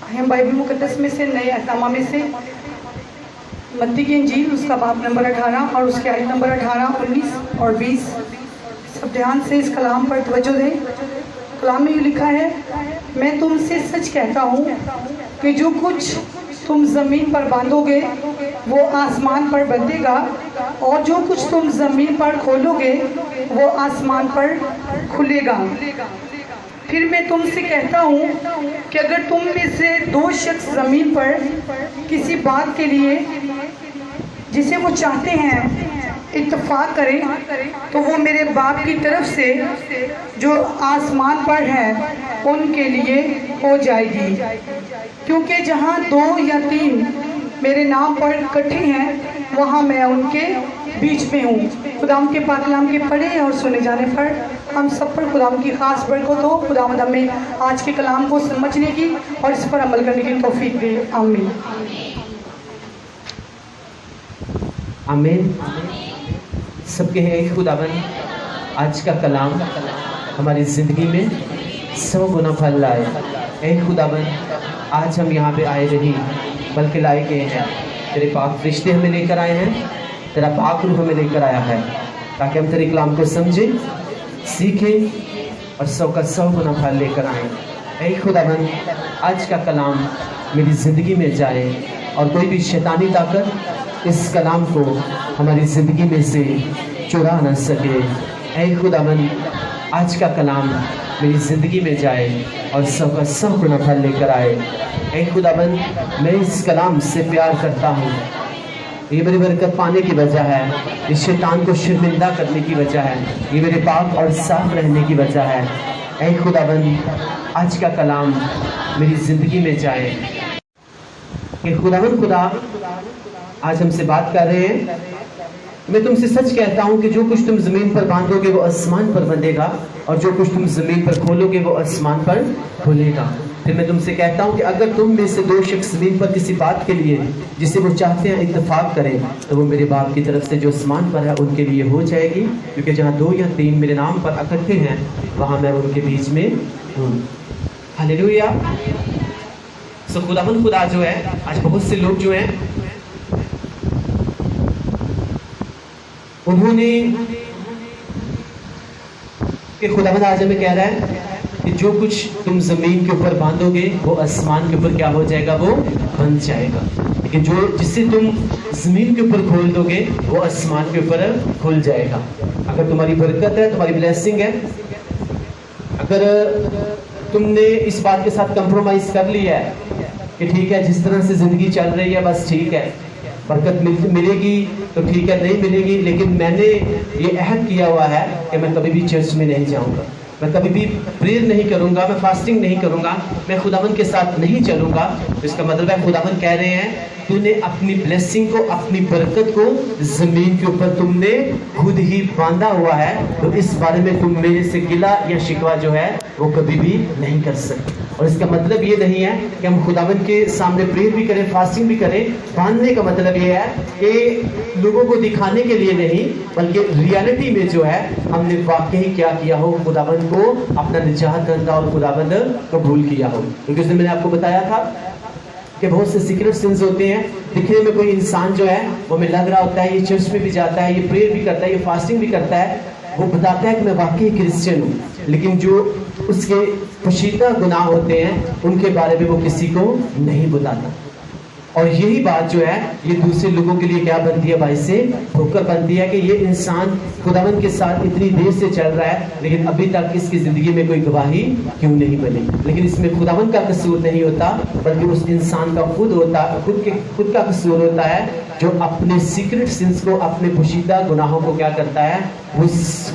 हम बाइबल मुकद्दस में से नए अहकामा में से मत्ती की इंजील उसका बाब नंबर 18 और उसके आयत नंबर 18, 19 और 20। सब ध्यान से इस कलाम पर तवज्जो दें। कलाम में ये लिखा है, मैं तुमसे सच कहता हूँ कि जो कुछ तुम ज़मीन पर बांधोगे वो आसमान पर बंधेगा, और जो कुछ तुम ज़मीन पर खोलोगे वो आसमान पर खुलेगा। फिर मैं तुमसे कहता हूँ कि अगर तुम में से दो शख्स ज़मीन पर किसी बात के लिए जिसे वो चाहते हैं इत्तेफाक करें, तो वो मेरे बाप की तरफ से जो आसमान पर है उनके लिए हो जाएगी। क्योंकि जहाँ 2 या 3 मेरे नाम पर इकट्ठे हैं वहाँ मैं उनके बीच में हूँ। खुदाम के पाक कलाम के पढ़े और सुने जाने पर हम सब पर खुदाम की खास बरकत हो। खुदावंद हमें आज के कलाम को समझने की और इस पर अमल करने की तौफीक दे। आमीन। आमीन। सबके हैं खुदावन, आज का कलाम हमारी ज़िंदगी में 100 गुना फल लाए। ऐ खुदावन, आज हम यहाँ पे आए नहीं बल्कि लाए गए हैं। तेरे पाक फरिश्ते हमें लेकर आए हैं, तेरा पाक रूह हमें लेकर आया है ताकि हम तेरे कलाम को समझें, सीखें और 100 का 100 गुना फल लेकर आएँ। ऐ खुदावन, आज का कलाम मेरी ज़िंदगी में जाए और कोई भी शैतानी ताकत इस कलाम को हमारी ज़िंदगी में से चुरा न सके। ऐ खुदावन, आज का कलाम मेरी ज़िंदगी में जाए और 100 का 100 गुना फल लेकर आए। ऐ खुदावन, मैं इस कलाम से प्यार करता हूँ। ये मेरी बरकत पाने की वजह है, इस शैतान को शर्मिंदा करने की वजह है, ये मेरे पाक और साफ रहने की वजह है। ऐ खुदावन, आज का कलाम मेरी ज़िंदगी में जाए। कि खुदावन खुदा आज हमसे बात कर रहे हैं। मैं तुमसे सच कहता हूँ कि जो कुछ तुम ज़मीन पर बांधोगे वो आसमान पर बंधेगा, और जो कुछ तुम ज़मीन पर खोलोगे वो आसमान पर खुलेगा। फिर मैं तुमसे कहता हूँ कि अगर तुम में से 2 शख्स ज़मीन पर किसी बात के लिए जिसे वो चाहते हैं इत्तेफाक करें, तो वो मेरे बाप की तरफ से जो आसमान पर है उनके लिए हो जाएगी। क्योंकि जहाँ 2 या 3 मेरे नाम पर इकट्ठे हैं वहाँ मैं उनके बीच में हूँ। हालेलुया। सो खुदावन खुदा जो है, आज बहुत से लोग जो हैं उन्होंने कि खुदावंद आज हमें कह रहा है कि जो कुछ तुम ज़मीन के ऊपर बांधोगे वो आसमान के ऊपर क्या हो जाएगा, वो बन जाएगा। लेकिन जो जिससे तुम ज़मीन के ऊपर खोल दोगे वो आसमान के ऊपर खुल जाएगा। अगर तुम्हारी बरकत है, तुम्हारी ब्लेसिंग है, अगर तुमने इस बात के साथ कंप्रोमाइज़ कर लिया है कि ठीक है जिस तरह से ज़िंदगी चल रही है बस ठीक है, बरकत मिलेगी तो ठीक है, नहीं मिलेगी, लेकिन मैंने ये अहद किया हुआ है कि मैं कभी भी चर्च में नहीं जाऊंगा, मैं कभी भी प्रेयर नहीं करूंगा, मैं फास्टिंग नहीं करूंगा, मैं खुदावन के साथ नहीं चलूंगा। तो इसका मतलब है खुदावन कह रहे हैं तूने अपनी ब्लेसिंग को, अपनी बरकत को ज़मीन के ऊपर तुमने खुद ही बांधा हुआ है। तो इस बारे में तुम मेरे से गिला या शिकवा जो है वो कभी भी नहीं कर सकते। और इसका मतलब ये नहीं है कि हम खुदावन के सामने प्रेयर भी करें, फास्टिंग भी करें। बांधने का मतलब ये है कि लोगों को दिखाने के लिए नहीं, बल्कि रियलिटी में जो है हमने वाकई क्या किया हो, खुदावन को अपना निजात धंधा और खुदावन कबूल किया हो। क्योंकि उसने मैंने आपको बताया था कि बहुत से सीक्रेट सिंस होते हैं। दिखने में कोई इंसान जो है वो हमें लग रहा होता है ये चर्च में भी जाता है, ये प्रेयर भी करता है, ये फास्टिंग भी करता है, वो बताता है कि मैं वाकई क्रिश्चियन हूँ, लेकिन जो उसके पोशीदा गुनाह होते हैं उनके बारे में वो किसी को नहीं बताता। और यही बात जो है ये दूसरे लोगों के लिए क्या बनती है, भाई से ठोकर बनती है कि ये इंसान खुदावन के साथ इतनी देर से चल रहा है लेकिन अभी तक इसकी ज़िंदगी में कोई गवाही क्यों नहीं बनी। लेकिन इसमें खुदावन का कसूर नहीं होता, बल्कि उस इंसान का खुद का कसूर होता है जो अपने सीक्रेट सिंस को, अपने पोशीदा गुनाहों को क्या करता है, वो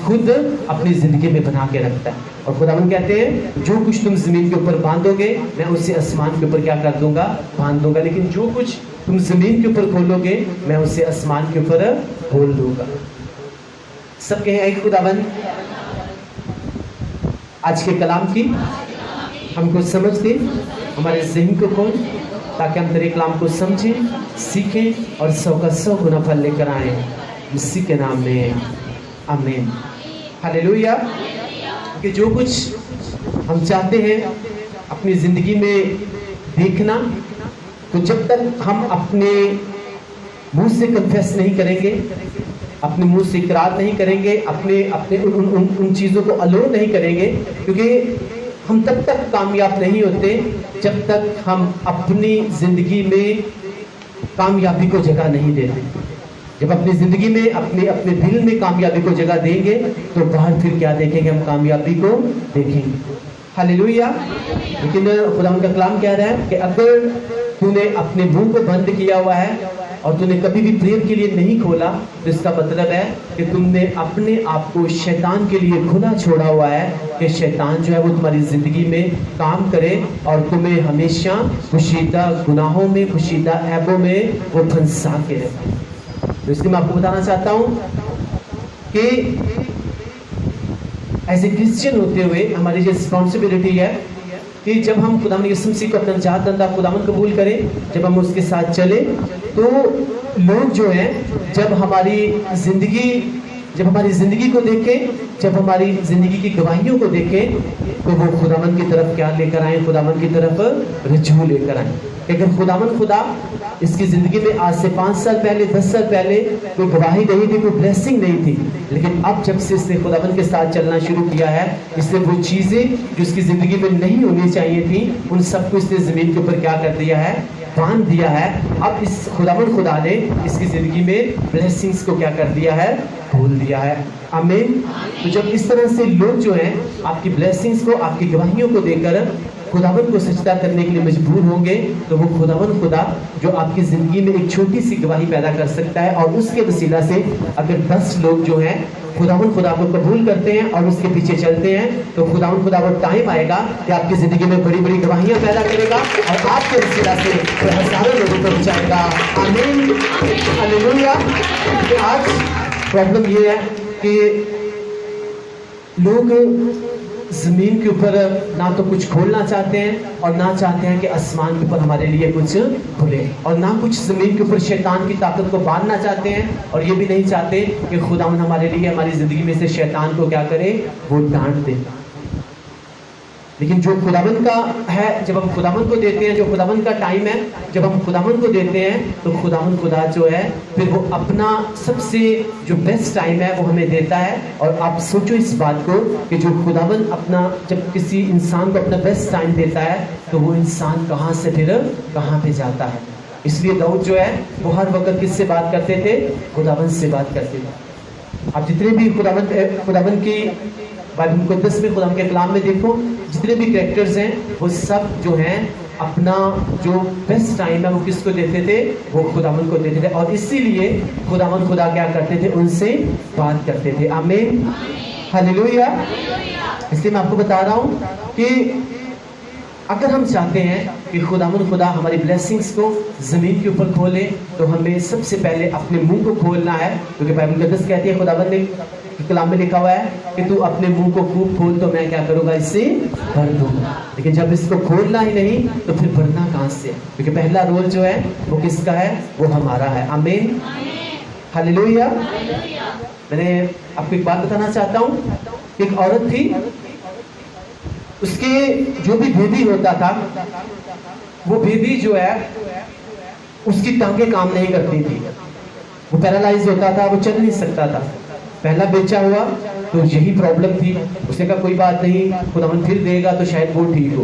खुद अपनी ज़िंदगी में बना के रखता है। और खुदावन कहते हैं जो कुछ तुम ज़मीन के ऊपर बांधोगे मैं उसे आसमान के ऊपर क्या कर दूंगा, बांध दूंगा, लेकिन जो कुछ तुम ज़मीन के ऊपर खोलोगे मैं उसे आसमान के ऊपर खोल दूंगा। सब कहें ऐ खुदावन, आज के कलाम की हमको समझ दे, हमारे ज़हन को खोल, ताकि हम तेरे कलाम को समझें, सीखें और 100 का 100 गुना फल लेकर आए। इसी के नाम में आमीन। हालेलुया। कि जो कुछ हम चाहते हैं अपनी ज़िंदगी में देखना। तो जब तक हम अपने मुंह से कन्फेस नहीं करेंगे, अपने मुंह से इकरार नहीं करेंगे, अपने उन चीज़ों को अलो नहीं करेंगे, क्योंकि हम तब तक कामयाब नहीं होते जब तक हम अपनी ज़िंदगी में कामयाबी को जगह नहीं देते। जब अपनी ज़िंदगी में अपने दिल में कामयाबी को जगह देंगे तो बाहर फिर क्या देखेंगे, हम कामयाबी को देखेंगे। हालेलुया। लेकिन खुदा का कलाम कह रहा है कि अगर तूने अपने मुंह को बंद किया हुआ है और तूने कभी भी प्रेयर के लिए नहीं खोला, तो इसका मतलब है कि तुमने अपने आप को शैतान के लिए खुला छोड़ा हुआ है, कि शैतान जो है वो तुम्हारी ज़िंदगी में काम करे और तुम्हें हमेशा खुशीदा गुनाहों में, खुशीदा ऐबों में वो फंसा के रहे। तो इसलिए मैं आपको बताना चाहता हूँ कि एज ए क्रिश्चियन होते हुए हमारी जो रिस्पॉन्सिबिलिटी है कि जब हम खुदा यीशु मसीह को अपना निजात दंदा खुदावन कबूल करें, जब हम उसके साथ चले, तो लोग जो हैं जब हमारी ज़िंदगी को देखें, जब हमारी ज़िंदगी की गवाहियों को देखें, तो वो खुदावन की तरफ क्या लेकर आए, खुदावन की तरफ रजू लेकर आए। अगर खुदा इसकी ज़िंदगी में आज से 5 साल पहले, 10 साल पहले कोई गवाही नहीं थी, कोई ब्लेसिंग नहीं थी, लेकिन अब जब से इसने खुदावन के साथ चलना शुरू किया है, इसने वो चीज़ें जो इसकी ज़िंदगी में नहीं होनी चाहिए थी, उन सबको इसने ज़मीन के ऊपर क्या कर दिया है, बांध दिया है। अब इस खुदा ने इसकी ज़िंदगी में ब्लेसिंग्स को क्या कर दिया है, खोल दिया है। आमीन। तो जब इस तरह से लोग जो हैं आपकी ब्लेसिंग्स को, आपकी गवाहियों को देकर खुदावन को सजदा करने के लिए मजबूर होंगे, तो वो खुदा जो आपकी ज़िंदगी में एक छोटी सी गवाही पैदा कर सकता है, और उसके वसीला से अगर 10 लोग जो हैं खुदा को कबूल करते हैं और उसके पीछे चलते हैं, तो खुदा टाइम आएगा कि आपकी ज़िंदगी में बड़ी बड़ी गवाहियाँ पैदा करेगा और आपके वसीला से हज़ारों लोगों को बचाएगा। आमीन, हालेलुया। आज प्रॉब्लम ये है कि लोग ज़मीन के ऊपर ना तो कुछ खोलना चाहते हैं और ना चाहते हैं कि आसमान के ऊपर हमारे लिए कुछ खुले, और ना कुछ ज़मीन के ऊपर शैतान की ताकत को बांधना चाहते हैं, और ये भी नहीं चाहते कि खुदावन हमारे लिए, हमारी ज़िंदगी में से शैतान को क्या करे, वो डांट दे। लेकिन जो खुदावन का है, जब हम खुदावन को देते हैं, जो खुदावन का टाइम है, जब हम खुदावन को देते हैं, तो खुदा जो है फिर वो अपना सबसे जो बेस्ट टाइम है वो हमें देता है। और आप सोचो इस बात को कि जो खुदावन अपना, जब किसी इंसान को अपना बेस्ट टाइम देता है, तो वो इंसान कहाँ से फिर कहाँ पे जाता है। इसलिए दाऊद जो है वो हर वक्त किससे बात करते थे, खुदावन से बात करते थे। आप जितने भी खुदावन की बाइबल मुक़द्दस में, खुदावन के कलाम में देखो, जितने भी कैरेक्टर्स हैं वो सब जो हैं अपना जो बेस्ट टाइम है वो किसको देते थे, वो खुदावन को देते थे। और इसीलिए खुदा क्या करते थे, उनसे बात करते थे। आमीन, हालेलुया। इसलिए मैं आपको बता रहा हूँ कि अगर हम चाहते हैं कि खुदा हमारी ब्लेसिंग्स को ज़मीन के ऊपर खोले, तो हमें सबसे पहले अपने मुंह को खोलना है, क्योंकि बाइबल मुक़द्दस कहती है, खुदावन ने कलाम में लिखा हुआ है कि तू अपने मुंह को खूब खोल तो मैं क्या करूँगा, इससे भर दूंगा। लेकिन जब इसको खोलना ही नहीं तो फिर भरना कहाँ से, क्योंकि पहला रोल जो है वो किसका है, वो हमारा है। आमीन, हालेलुया। मैंने आपको एक बात बताना चाहता हूँ। एक औरत थी, उसके जो भी बेबी होता था, वो बेबी जो है उसकी टांगें काम नहीं करती थी, वो पैरालाइज होता था, वो चल नहीं सकता था। पहला बच्चा हुआ तो यही प्रॉब्लम थी, उसने कहा कोई बात नहीं, खुदावन फिर देगा तो शायद वो ठीक हो।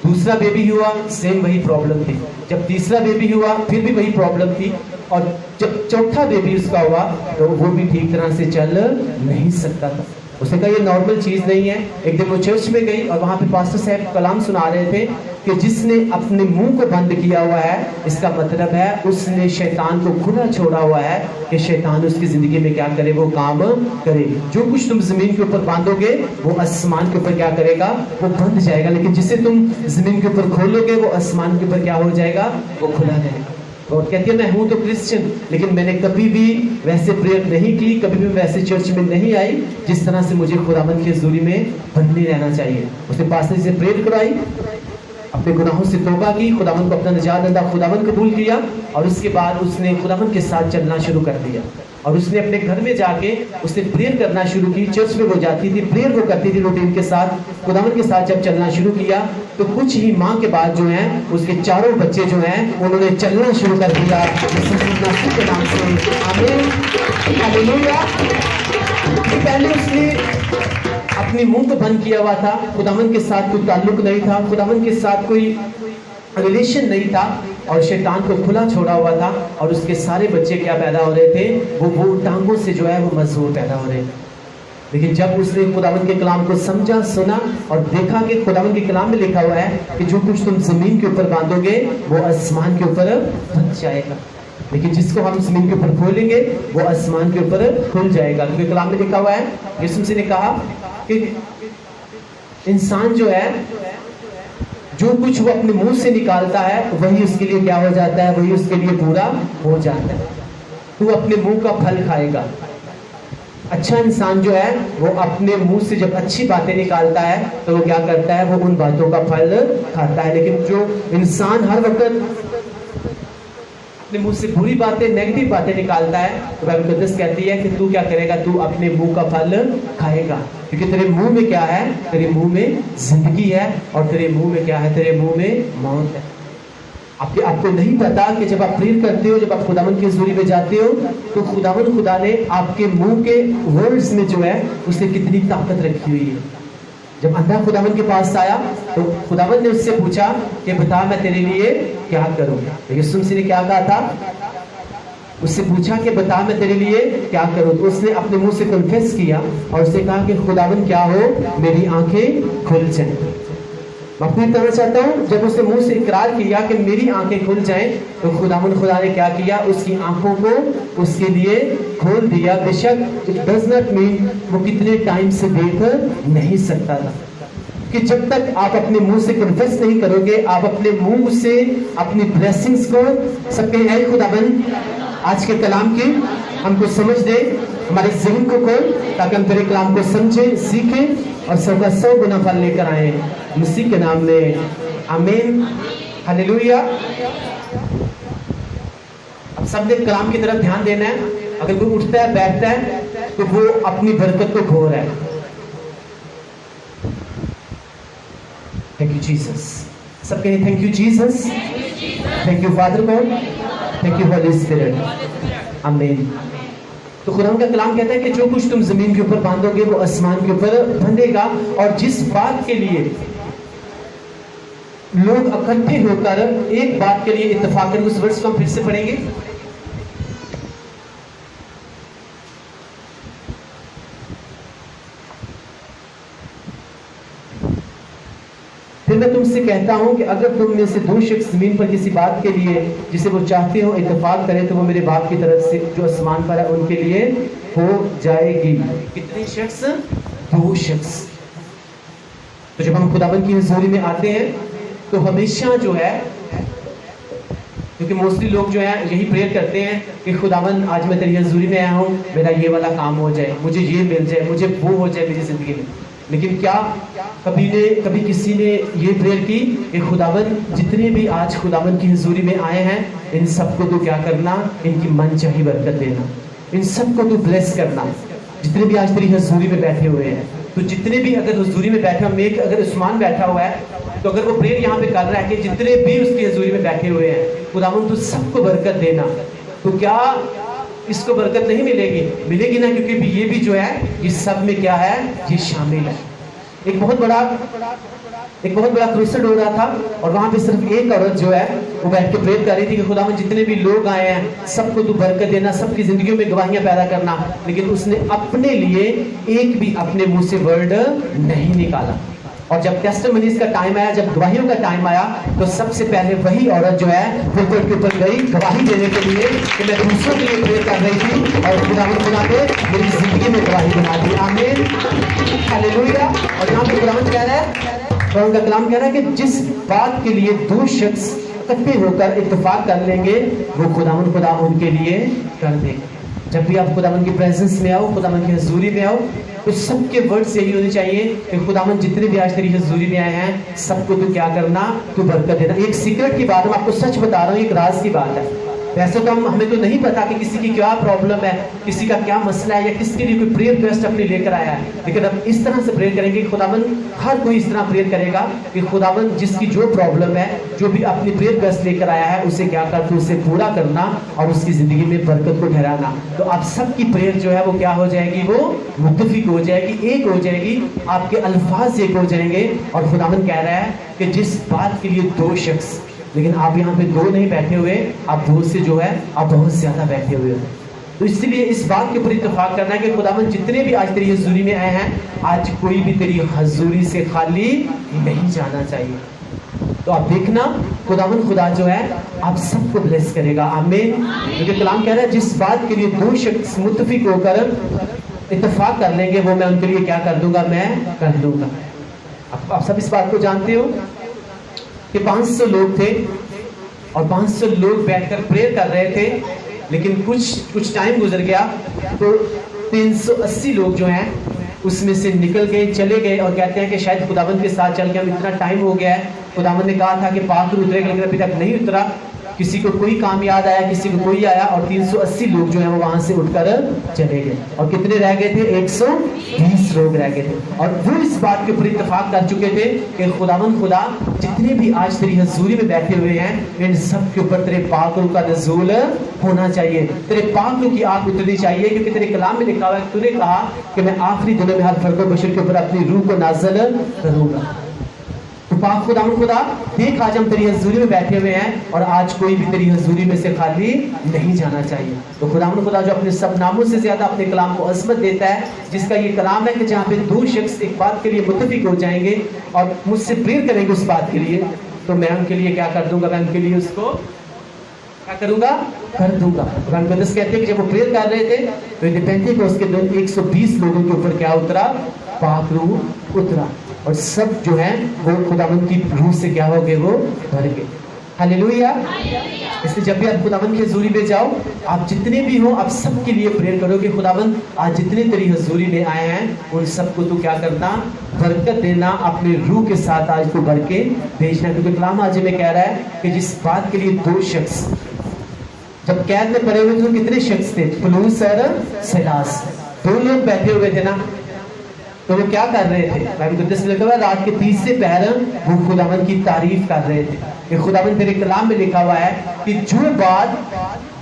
दूसरा बेबी हुआ, सेम वही प्रॉब्लम थी। जब तीसरा बेबी हुआ फिर भी वही प्रॉब्लम थी, और जब चौथा बेबी उसका हुआ तो वो भी ठीक तरह से चल नहीं सकता था। उसने कहा ये नॉर्मल चीज़ नहीं है। एक दिन वो चर्च में गई और वहाँ पे पास्टर साहब कलाम सुना रहे थे कि जिसने अपने मुंह को बंद किया हुआ है, इसका मतलब है उसने शैतान को खुला छोड़ा हुआ है कि शैतान उसकी ज़िंदगी में क्या करे, वो काम करे। जो कुछ तुम ज़मीन के ऊपर बांधोगे वो आसमान के ऊपर क्या करेगा, वो बंद जाएगा। लेकिन जिसे तुम ज़मीन के ऊपर खोलोगे वो आसमान के ऊपर क्या हो जाएगा, वो खुला जाएगा। और कहती है मैं हूँ तो क्रिश्चियन, लेकिन मैंने कभी भी वैसे प्रेयर नहीं की, कभी भी वैसे चर्च में नहीं आई जिस तरह से मुझे खुदावन की हज़ूरी में बंधे रहना चाहिए। उसने पास्टर से प्रेयर करवाई, अपने गुनाहों से तौबा की, खुदावन को अपना निजात दंदा खुदावन कबूल किया, और उसके बाद उसने खुदावन के साथ चलना शुरू कर दिया। और उसने अपने घर में जाके उसने प्रेयर करना शुरू की। चर्च में वो जाती थी, प्रेयर वो करती थी रूटीन के साथ। खुदावन के साथ जब चलना शुरू किया تو کچھ ہی ماہ کے بعد جو ہیں اس کے چاروں بچے جو ہیں انہوں نے چلنا شروع کر دیا یسوع کے نام سے، آمین، ہاللیلویہ۔ پہلے اس نے اپنے منہ کو بند کیا ہوا تھا، خداوند کے ساتھ کوئی تعلق نہیں تھا، خداوند کے ساتھ کوئی ریلیشن نہیں تھا، اور شیطان کو کھلا چھوڑا ہوا تھا، اور اس کے سارے بچے کیا پیدا ہو رہے تھے، وہ ٹانگوں سے جو ہے وہ مزدور پیدا ہو رہے تھے۔ لیکن جب اس نے خداوند کے کلام کو سمجھا، سنا اور دیکھا کہ خداوند کے کلام میں لکھا ہوا ہے کہ جو کچھ تم زمین کے اوپر باندھو گے وہ آسمان کے اوپر بچ جائے گا، لیکن جس کو ہم زمین کے اوپر کھولیں گے وہ آسمان کے اوپر کھل جائے گا، کیونکہ کلام میں لکھا ہوا ہے، یسوع مسیح نے کہا کہ انسان جو ہے جو کچھ وہ اپنے منہ سے نکالتا ہے وہی اس کے لیے کیا ہو جاتا ہے، وہی اس کے لیے پورا ہو جاتا ہے۔ تو اپنے منہ کا پھل کھائے گا۔ اچھا انسان جو ہے وہ اپنے منہ سے جب اچھی باتیں نکالتا ہے تو وہ کیا کرتا ہے، وہ ان باتوں کا پھل کھاتا ہے۔ لیکن جو انسان ہر وقت اپنے منہ سے بری باتیں، نیگیٹو باتیں نکالتا ہے تو بائبل مقدس کہتی ہے کہ تو کیا کرے گا، تو اپنے منہ کا پھل کھائے گا، کیونکہ تیرے منہ میں کیا ہے، تیرے منہ میں زندگی ہے، اور تیرے منہ میں کیا ہے، تیرے منہ میں موت ہے۔ آپ کو نہیں پتا کہ جب آپ پریئر کرتے ہو، جب آپ خداوند کی حضوری میں جاتے ہو تو خداوند خدا نے آپ کے منہ کے ورڈز میں جو ہے اس نے کتنی طاقت رکھی ہوئی ہے۔ جب اندھا خداوند کے پاس آیا تو خداوند نے اس سے پوچھا کہ بتا میں تیرے لیے کیا کروں، یسوع مسیح نے کیا کہا تھا، اس سے پوچھا کہ بتا میں تیرے لیے کیا کروں، تو اس نے اپنے منہ سے کنفیس کیا اور اس نے کہا کہ خداوند کیا ہو، میری آنکھیں کھل جائیں۔ میں پوری طرح چاہتا ہوں جب اس نے منہ سے اقرار کیا کہ میری آنکھیں کھل جائیں تو خداوند خدا نے کیا کیا، اس کی آنکھوں کو اس کے لیے کھول دیا۔ بے شک اٹ ڈز ناٹ مین وہ کتنے ٹائم سے دیکھ نہیں سکتا تھا، کہ جب تک آپ اپنے منہ سے کنفیس نہیں کرو گے، آپ اپنے منہ سے اپنی بلیسنگز کو سب کے اے خداوند آج کے کلام کی ہم کو سمجھ دے، ہمارے ذہن کو کھول تاکہ ہم تیرے کلام کو سمجھیں، سیکھیں اور 100 کا 100 گنا پھل لے کر آئیں، مسیح کے نام میں آمین، ہاللیلویہ۔ اب سب نے کلام کی طرف دھیان دینا ہے۔ اگر کوئی اٹھتا ہے بیٹھتا ہے تو وہ اپنی برکت کو کھو رہا ہے۔ تھینک یو جیسس، سب کہیں thank you Jesus, thank you Father God, thank you Holy Spirit, آمین۔ تو خدا کا کلام کہتا ہے کہ جو کچھ تم زمین کے اوپر باندھو گے وہ آسمان کے اوپر بندھے گا، اور جس بات کے لیے لوگ اکٹھے ہو کر ایک بات کے لیے اتفاق کریں، اس ورس کو ہم پھر سے پڑھیں گے۔ پھر میں تم سے کہتا ہوں کہ اگر تم میں سے 2 شخص زمین پر کسی بات کے لیے جسے وہ چاہتے ہو اتفاق کرے تو وہ میرے باپ کی طرف سے جو آسمان پر ہے ان کے لیے ہو جائے گی۔ کتنے شخص؟ 2 شخص۔ تو جب ہم خداوند کی حضوری میں آتے ہیں تو ہمیشہ جو ہے، کیونکہ موسٹلی لوگ جو ہیں یہی پریئر کرتے ہیں کہ خداوند آج میں تیری حضوری میں آیا ہوں، میرا یہ والا کام ہو جائے، مجھے یہ مل جائے، مجھے وہ ہو جائے میری زندگی میں۔ لیکن کیا کبھی کسی نے یہ پریئر کی کہ خداوند جتنے بھی آج خداوند کی حضوری میں آئے ہیں ان سب کو تو کیا کرنا، ان کی من چاہی برکت دینا، ان سب کو تو بلیس کرنا، جتنے بھی آج تیری حضوری میں بیٹھے ہوئے ہیں۔ تو جتنے بھی اگر حضوری میں بیٹھے ہوئے ہیں، اگر عثمان بیٹھا ہوا ہے تو اگر وہ پریئر یہاں پہ کر رہا ہے کہ جتنے بھی اس کی حضوری میں بیٹھے ہوئے ہیں خداوند تو سب کو برکت دینا، تو کیا اس کو برکت نہیں ملے گی؟ ملے گی نا، کیونکہ یہ بھی جو ہے یہ سب میں کیا ہے، یہ شامل ہے۔ ایک بہت بڑا کروسیڈ ہو رہا تھا اور وہاں پہ صرف ایک عورت جو ہے وہ بیٹھ کے پریئر کر رہی تھی کہ خداوند جتنے بھی لوگ آئے ہیں سب کو تو برکت دینا، سب کی زندگیوں میں گواہیاں پیدا کرنا، لیکن اس نے اپنے لیے ایک بھی اپنے منہ سے ورڈ نہیں نکالا۔ اور جب ٹیسٹمنیز کا ٹائم آیا، جب گواہیوں کا ٹائم آیا تو سب سے پہلے وہی عورت جو ہے پلپٹ کے اوپر گئی گواہی دینے کے لیے کہ میں دوسروں کے لیے پریئر کر رہی تھی اور خداوند خدا نے میری زندگی میں گواہی بنا دی، آمین، ہاللیلویہ۔ اور یہاں پہ خداوند کہہ رہا ہے، قرآن کا کلام کہہ رہا ہے کہ جس بات کے لیے 2 شخص اکٹھے ہو کر اتفاق کر لیں گے وہ خداوند خدا ان کے لیے کر دے گا۔ جب بھی آپ خداوند کی پریزنس میں آؤ، خداوند کی حضوری میں آؤ، تو سب کے ورڈز یہی ہونے چاہیے کہ خداوند جتنے بھی آج تیری حضوری میں آئے ہیں سب کو تو کیا کرنا، تو برکت دینا۔ ایک سیکرٹ کی بات ہم آپ کو سچ بتا رہا ہوں، ایک راز کی بات ہے، वैसे तो हमें तो नहीं पता कि किसी की क्या प्रॉब्लम है, किसी का क्या मसला है, या किसके लिए कोई प्रेयर रिक्वेस्ट अपने लेकर आया है, लेकिन अब इस तरह से प्रेयर करेंगे कि खुदावन हर कोई इस तरह प्रेयर करेगा कि खुदावन जिसकी जो प्रॉब्लम है, जो भी अपनी प्रेयर रिक्वेस्ट लेकर आया है, उसे क्या करना, उसे पूरा करना और उसकी जिंदगी में बरकत को ठहराना। तो आप सबकी प्रेयर जो है वो क्या हो जाएगी, वो मुत्तफिक हो जाएगी, एक हो जाएगी, आपके अल्फाज एक हो जाएंगे। और खुदावन कह रहा है कि जिस बात के लिए दो शख्स, लेकिन आप यहाँ पे दो नहीं बैठे हुए, आप दो से जो है आप बहुत ज्यादा बैठे हुए हो। तो इसलिए इस बात के ऊपर इत्तेफाक करना है कि खुदावन जितने भी आज तेरी हजूरी में आए हैं, आज कोई भी तेरी हजूरी से खाली नहीं जाना चाहिए। तो आप देखना खुदावन खुदा जो है आप सबको ब्लेस करेगा। आमीन। क्योंकि कलाम कह रहा है जिस बात के लिए दो शख्स मुत्तफिक होकर इत्तेफाक कर लेंगे, वो मैं उनके लिए क्या कर दूंगा, मैं कर दूंगा। आप सब इस बात को जानते हो कि 500 लोग थे और 500 लोग बैठकर प्रेयर कर रहे थे, लेकिन कुछ टाइम गुजर गया तो 380 लोग जो हैं उसमें से निकल गए, चले गए और कहते हैं कि शायद खुदावंद के साथ चल के हम इतना टाइम हो गया है, खुदावंद ने कहा था कि पाक उतरेगा, लेकिन अभी तक नहीं उतरा। किसी को कोई काम याद आया, किसी को कोई आया, और 380 लोग जो हैं वो वहां से उठकर चले गए। और कितने रह गए थे, 120 लोग रह गए थे। और वो इस बात के ऊपर इत्तेफाक कर चुके थे कि खुदावंद खुदा जितने भी आज तेरी हजूरी में बैठे हुए हैं, इन सब के ऊपर तेरे पाक रूह का नज़ूल होना चाहिए, तेरे पाक रूह की आग उतरनी चाहिए। क्योंकि तेरे कलाम में लिखा हुआ है, तूने कहा कि मैं आखिरी दिनों में हर फर्द बशर के ऊपर अपनी रूह को नाज़िल करूंगा। तो पाक खुदा देख आज हम तेरी हजूरी में बैठे हुए हैं और आज कोई भी तेरी हजूरी में से खाली नहीं जाना चाहिए। तो खुदा जो अपने सब नामों से ज्यादा अपने कलाम को अजमत देता है, जिसका ये कलाम है कि जहाँ पे दो शख्स एक बात के लिए मुत्तफिक हो जाएंगे और मुझसे प्रेयर करेंगे उस बात के लिए, तो मैं उनके लिए क्या कर दूंगा, मैं उनके लिए उसको क्या करूंगा, कर दूंगा। मुकद्दस कहते हैं कि जब वो प्रेयर कर रहे थे तो पेंटेकोस्त के दिन 120 लोगों के ऊपर क्या उतरा, पाक रूह उतरा, और सब जो है वो खुदावंद की रूह से क्या हो गए, वो भर गए। हालेलुया। इसलिए जब भी आप खुदावंद की हजूरी में जाओ, आप जितने भी हो आप सबके लिए प्रेयर करो कि खुदावंद आज जितने तेरी हजूरी में आए हैं उन सबको तू क्या करना, बरकत देना, अपने रूह के साथ आज तू भर के भेजना। क्योंकि कलाम आज में कह रहा है कि जिस बात के लिए दो शख्स जब कैद में पड़े हुए थे तो कितने शख्स थे, पुलूस और सिलास, दो लोग बैठे हुए थे ना, तो वो क्या कर रहे थे, रात के 30 पहर वो खुदावंद की तारीफ कर रहे थे। ये खुदावंद तेरे कलाम में लिखा हुआ है कि जो बात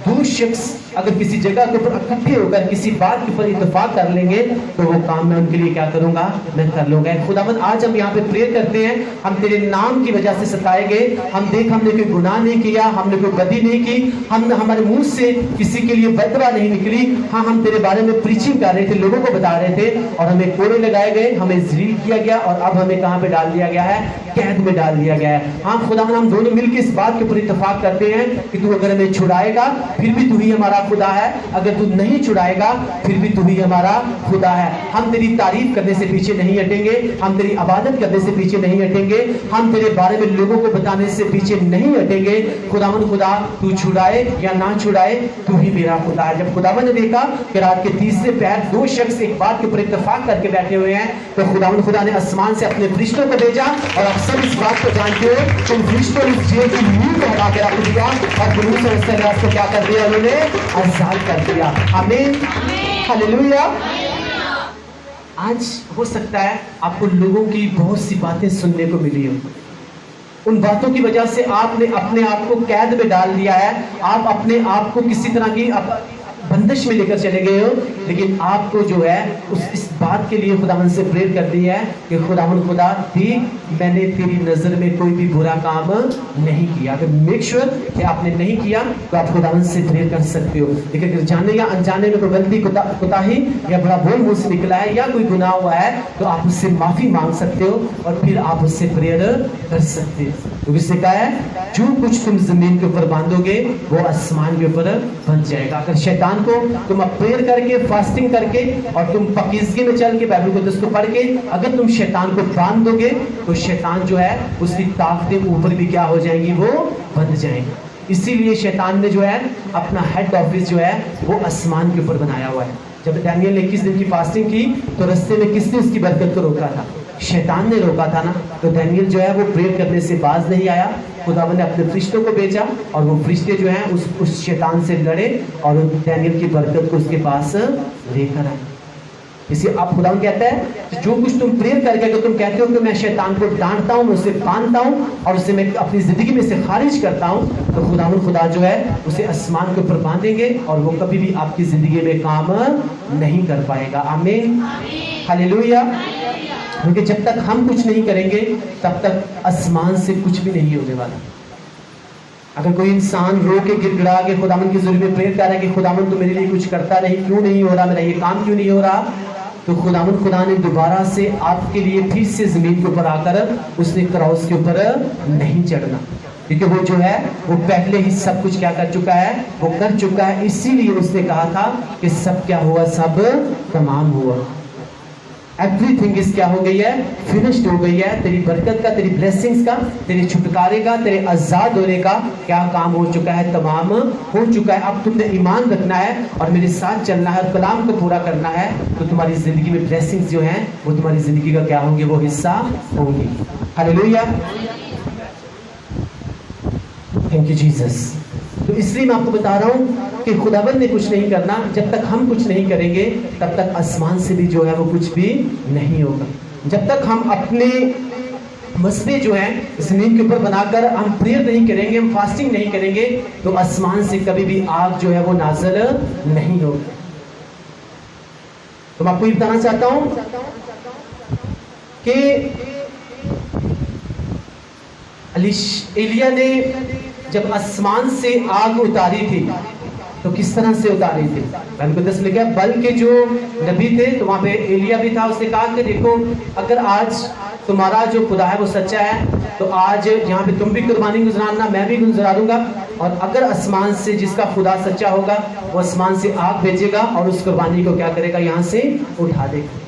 दो शख्स अगर किसी जगह के ऊपर इकट्ठे होकर किसी बात के ऊपर इत्तेफाक कर लेंगे तो वो काम मैं उनके लिए क्या करूंगा, मैं कर लूंगा। खुदावंद आज हम यहाँ पे प्रेयर करते हैं, हम तेरे नाम की वजह से सताए गए, हम देख हमने कोई गुनाह नहीं किया, हमने कोई बदी नहीं की, हम हमारे मुंह से किसी के लिए बदवा नहीं निकली। हाँ, हम तेरे बारे में प्रीचिंग कर रहे थे, लोगों को बता रहे थे, और हमें कोड़े लगाए गए, हमें ज़लील किया गया, और अब हमें कहाँ पे डाल दिया गया है, कैद में डाल दिया गया है। हाँ खुदावंद, हम दोनों मिलकर इस बात के ऊपर इत्तेफाक करते हैं कि तू अगर हमें छुड़ाएगा फिर भी तू ही हमारा खुदा है, अगर तू नहीं छुड़ाएगा फिर भी तू ही हमारा खुदा है। हम तेरी तारीफ करने से पीछे नहीं हटेंगे, हम तेरी इबादत करने से पीछे नहीं हटेंगे, हम तेरे बारे में लोगों को बताने से पीछे नहीं हटेंगे। खुदावंद खुदा, तू छुड़ाए या ना छुड़ाए, तू ही मेरा खुदा है। जब खुदावंद ने देखा कि रात के 30 पहर दो शख्स एक बात के ऊपर इत्तेफाक करके बैठे हुए हैं, तो खुदावंद खुदा ने आसमान से अपने फरिश्तों को भेजा, और आप सब इस बात को जानते हो कि उन फरिश्तों ने जेल की नींव को हटा के रख दिया और पुलिस और इसराइल को क्या कर दिया, उन्होंने आजाद कर दिया। आमीन, हालेलुया। आज हो सकता है आपको लोगों की बहुत सी बातें सुनने को मिली हो, उन बातों की वजह से आपने अपने आप को कैद में डाल दिया है, आप अपने आप को किसी तरह की बंदिश में लेकर चले गए हो, लेकिन आपको जो है इस बात के लिए खुदावंद से प्रेयर कर दी है कि खुदावंद खुदा ठीक, मैंने तेरी नज़र में कोई भी बुरा काम नहीं किया। अगर मेक श्योर कि आपने नहीं किया तो आप खुदावंद से प्रेयर कर सकते हो। लेकिन अगर जाने या अनजाने में कोई गलती, कोताही या बड़ा बोल मुंह से निकला है या कोई गुनाह हुआ है तो आप उससे माफ़ी मांग सकते हो और फिर आप उससे प्रेयर कर सकते हो। क्योंकि इससे कहा है जो कुछ तुम जमीन के ऊपर बांधोगे वो आसमान के ऊपर बंध जाएगा। अगर शैतान को तुम प्रेयर करके, फास्टिंग करके और तुम पाकीज़गी में चल के बाइबल मुक़द्दस को पढ़ के अगर तुम शैतान को बांध दोगे तो शैतान जो है उसकी ताकतें ऊपर भी क्या हो जाएंगी, वो बंध जाएंगी। इसीलिए शैतान ने जो है अपना हेड ऑफिस जो है वो आसमान के ऊपर बनाया हुआ है। जब दानियल ने 21 दिन की फास्टिंग की तो रास्ते में किसने उसकी बरकत को रोका था, शैतान ने रोका था ना। तो दानियल जो है वो प्रेयर करने से बाज नहीं आया, खुदावन ने अपने फरिश्तों को भेजा और वो फरिश्ते जो हैं उस शैतान से लड़े और डैनियल की बरकत को उसके पास लेकर आए। इसी आप खुदावन कहता है कि जो कुछ तुम प्रेयर करके अगर तुम कहते हो कि मैं शैतान को डांटता हूँ, मैं उसे बांधता हूँ और उसे मैं अपनी जिंदगी में से खारिज करता हूँ, तो खुदावन खुदा जो है उसे आसमान के ऊपर बांधेंगे और वो कभी भी आपकी जिंदगी में काम नहीं कर पाएगा। आमीन, हालेलुया। क्योंकि जब तक हम कुछ नहीं करेंगे तब तक आसमान से कुछ भी नहीं होने वाला। अगर कोई इंसान रो के गिड़गिड़ा के खुदावन की ज़रूरत में प्रेयर कर रहा है कि खुदावन तो मेरे लिए कुछ करता नहीं, क्यों नहीं हो रहा, मेरा ये काम क्यों नहीं हो रहा, तो खुदावन खुदा ने दोबारा से आपके लिए फिर से जमीन के ऊपर आकर उसने क्रॉस के ऊपर नहीं चढ़ना, क्योंकि वो जो है वो पहले ही सब कुछ क्या कर चुका है, वो कर चुका है। इसीलिए उसने कहा था कि सब क्या हुआ, सब तमाम हुआ। एवरीथिंग इज क्या हो गई है, फिनिश्ड हो गई है। तेरी बरकत का, तेरी ब्लेसिंग्स का, तेरे छुटकारे का, तेरे आजाद होने का क्या काम हो चुका है, तमाम हो चुका है। अब तुमने ईमान रखना है और मेरे साथ चलना है और कलाम को पूरा करना है, तो तुम्हारी जिंदगी में ब्लेसिंग्स जो हैं वो तुम्हारी जिंदगी का क्या होंगे, वो हिस्सा होंगी। Hallelujah, thank you Jesus. तो इसलिए मैं आपको बता रहा हूं कि खुदावंद ने कुछ नहीं करना, जब तक हम कुछ नहीं करेंगे तब तक आसमान से भी जो है वो कुछ भी नहीं होगा। जब तक हम अपने मसले जो है जमीन के ऊपर बनाकर हम प्रेयर नहीं करेंगे, हम फास्टिंग नहीं करेंगे, तो आसमान से कभी भी आग जो है वो नाज़िल नहीं होगी। तो मैं आपको ये बताना चाहता हूं कि एलिया ने जब आसमान से आग उतारी थी तो किस तरह से उतारी थी, मुक़द्दस में लिखा है बल के जो नबी थे तो वहां पे एलिया भी था। उसने कहा कि देखो अगर आज तुम्हारा जो खुदा है वो सच्चा है तो आज यहाँ पे तुम भी कुर्बानी गुजराना, मैं भी गुजरा दूंगा, और अगर आसमान से जिसका खुदा सच्चा होगा वो आसमान से आग भेजेगा और उस कुर्बानी को क्या करेगा, यहाँ से उठा देगा।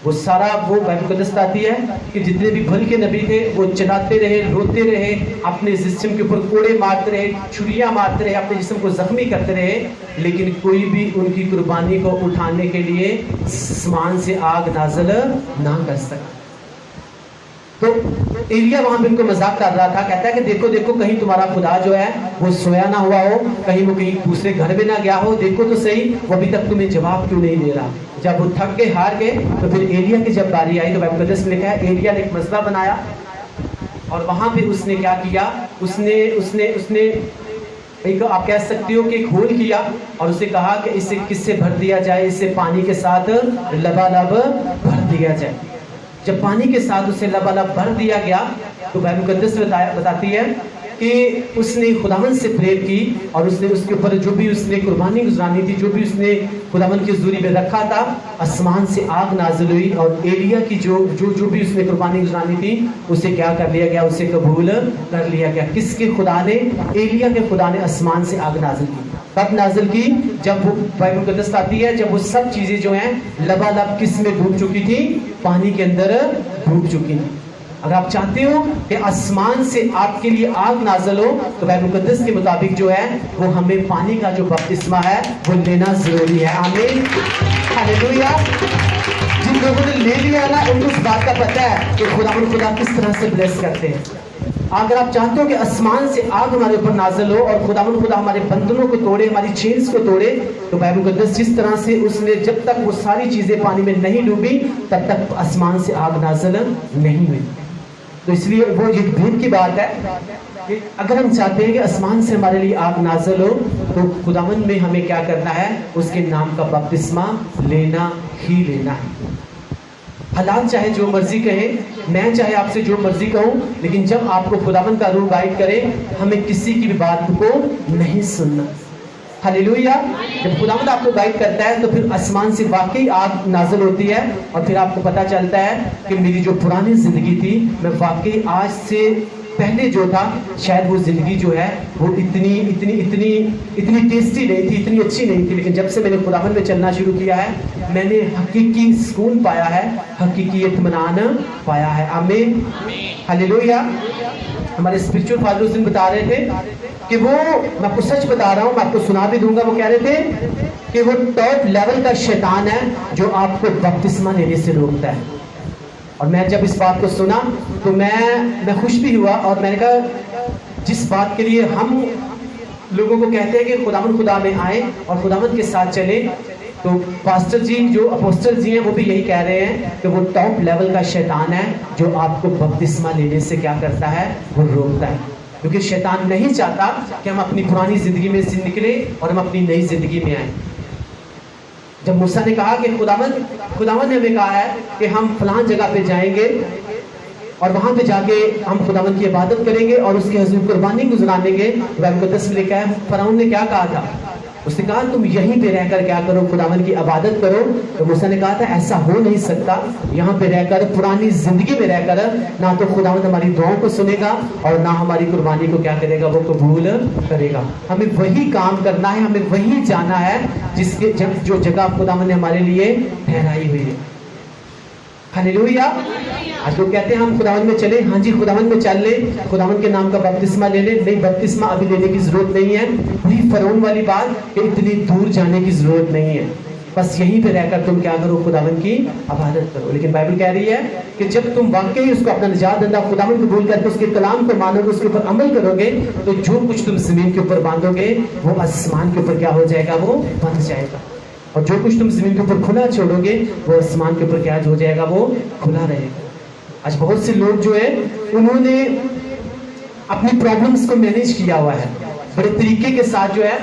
वो सारा वो बाइबल मुक़द्दस आती है कि जितने भी भल के नबी थे वो चलाते रहे, रोते रहे, अपने जिस्म के ऊपर कोड़े मारते रहे, छुरियां मारते रहे, अपने जिस्म को जख्मी करते रहे, लेकिन कोई भी उनकी कुर्बानी को उठाने के लिए आसमान से आग नाज़िल ना कर सका। तो एलिया वहां पे उनको मजाक कर रहा था, कहता है कि देखो देखो कहीं तुम्हारा खुदा जो है वो सोया ना हुआ हो, कहीं वो कहीं दूसरे घर में ना गया हो, देखो तो सही वो अभी तक तुम्हें जवाब क्यों नहीं दे रहा। जब वो थक गए, हार गए, तो फिर एलिया की जब बारी आई तो बाइबल मुक़द्दस में लिखा है एलिया ने एक मसला बनाया और वहां पे उसने क्या किया, उसने एक आप कह सकते हो कि एक होल किया और उसे कहा कि इसे किससे भर दिया जाए, इसे पानी के साथ लबालब भर दिया जाए। जब पानी के साथ उसे लबालब भर दिया गया तो बाइबल मुक़द्दस बताती है कि उसने खुदावन से प्रेयर की और उसने उसके ऊपर जो भी उसने कुर्बानी गुजरानी थी, जो भी उसने खुदावन की हुज़ूरी में रखा था, आसमान से आग नाज़िल हुई और एलिया की जो भी उसने कुर्बानी गुजरानी थी उसे क्या कर लिया गया, उसे कबूल कर लिया गया। किसके खुदा ने, एलिया के खुदा ने आसमान से आग नाज़िल की। कब नाज़िल की, जब वो बाइबल मुक़द्दस आती है जब वो सब चीज़ें जो हैं लबालब किस में डूब चुकी थी, पानी के अंदर डूब चुकी थी। अगर आप चाहते हो कि आसमान से आपके लिए आग नाज़िल हो तो बाइबल मुक़द्दस के मुताबिक जो है वो हमें पानी का जो बपतिस्मा है वो लेना जरूरी है। आमीन, हालेलुया। जिन लोगों ने ले लिया ना उनको इस बात का पता है कि खुदा किस तरह से ब्लेस करते हैं। अगर आप चाहते हो कि आसमान से आग हमारे ऊपर नाज़िल हो और खुदा हमारे बंधनों को तोड़े, हमारी चेन्स को तोड़े, तो बाइबल मुक़द्दस जिस तरह से उसने जब तक वो सारी चीजें पानी में नहीं डूबी तब तक आसमान से आग नाज़िल नहीं हुई। तो इसलिए वो एक भेद की बात है कि अगर हम चाहते हैं कि आसमान से हमारे लिए आग नाज़िल हो तो खुदावंद में हमें क्या करना है, उसके नाम का बपतिस्मा लेना ही लेना है। हालात चाहे जो मर्जी कहे, मैं चाहे आपसे जो मर्जी कहूं, लेकिन जब आपको खुदावंद का रूह गाइड करे हमें किसी की भी बात को नहीं सुनना। हालेलुया। जब खुदावंद आपको गाइड करता है तो फिर आसमान से वाकई आग नाज़िल होती है और फिर आपको पता चलता है कि मेरी जो पुरानी जिंदगी थी मैं वाकई आज से पहले जो था शायद वो जिंदगी जो है वो इतनी टेस्टी नहीं थी, इतनी अच्छी नहीं थी, लेकिन जब से मैंने खुदावंद में चलना शुरू किया है मैंने हकीकी सुकून पाया है, हकीकी इत्मीनान पाया है। आमीन, हालेलुया। हमारे स्पिरिचुअल फादर उस दिन बता रहे थे कि वो, मैं आपको सच बता रहा हूँ, मैं आपको सुना भी दूंगा, वो कह रहे थे कि वो टॉप लेवल का शैतान है जो आपको बपतिस्मा लेने से रोकता है। और मैं जब इस बात को सुना तो मैं खुश भी हुआ और मैंने कहा جس بات کے لیے ہم لوگوں کو کہتے ہیں کہ خداوند خدا میں آئیں اور خداوند کے ساتھ چلیں، تو پاسٹر جی جو اپوسٹل جی ہیں وہ بھی یہی کہہ رہے ہیں کہ وہ ٹاپ لیول کا شیطان ہے جو آپ کو بپتسمہ لینے سے کیا کرتا ہے، وہ روکتا ہے، کیونکہ شیطان نہیں چاہتا کہ ہم اپنی پرانی زندگی میں سے نکلیں اور ہم اپنی نئی زندگی میں آئیں۔ جب موسیٰ نے کہا کہ خداوند نے ہمیں کہا ہے کہ ہم فلاں جگہ پہ جائیں گے اور وہاں پہ جا کے ہم خداوند کی عبادت کریں گے اور اس کے حضور قربانی گزاریں گے، بائبل مقدس میں لکھا ہے فرعون نے کیا کہا تھا، اس نے کہا تم یہیں پہ رہ کر کیا کرو، خداوند کی عبادت کرو۔ تو موسیٰ نے کہا تھا ایسا ہو نہیں سکتا، یہاں پہ رہ کر پرانی زندگی میں رہ کر نہ تو خداوند ہماری دعاؤں کو سنے گا اور نہ ہماری قربانی کو کیا کرے گا، وہ قبول کرے گا۔ ہمیں وہی کام کرنا ہے، ہمیں وہی جانا ہے جس کے جو جگہ خداوند نے ہمارے لیے ٹھہرائی ہوئی ہے۔ ہلیلویا۔ آج لوگ کہتے ہیں ہم خداوند میں چلیں، ہاں جی خداوند میں چل لیں، خداوند کے نام کا بپتسمہ لے لیں، نہیں بپتسمہ ابھی لینے کی ضرورت نہیں ہے، وہی فرعون والی بات کہ اتنی دور جانے کی ضرورت نہیں ہے، بس یہیں پہ رہ کر تم کیا کرو، خداوند کی عبادت کرو۔ لیکن بائبل کہہ رہی ہے کہ جب تم واقعی اس کو اپنا نجات دہندہ خداوند قبول کر کے اس کے کلام کو مانو گے، اس کے اوپر عمل کرو گے، تو جو کچھ تم زمین کے اوپر باندھو گے وہ آسمان کے اوپر کیا ہو جائے گا، وہ بندھ جائے گا، اور جو کچھ تم زمین کے اوپر کھلا چھوڑو گے وہ آسمان کے اوپر کیا ہو جائے گا، وہ کھلا رہے گا۔ آج بہت سے لوگ جو ہے انہوں نے اپنی پرابلمز کو مینیج کیا ہوا ہے، بڑے طریقے کے ساتھ جو ہے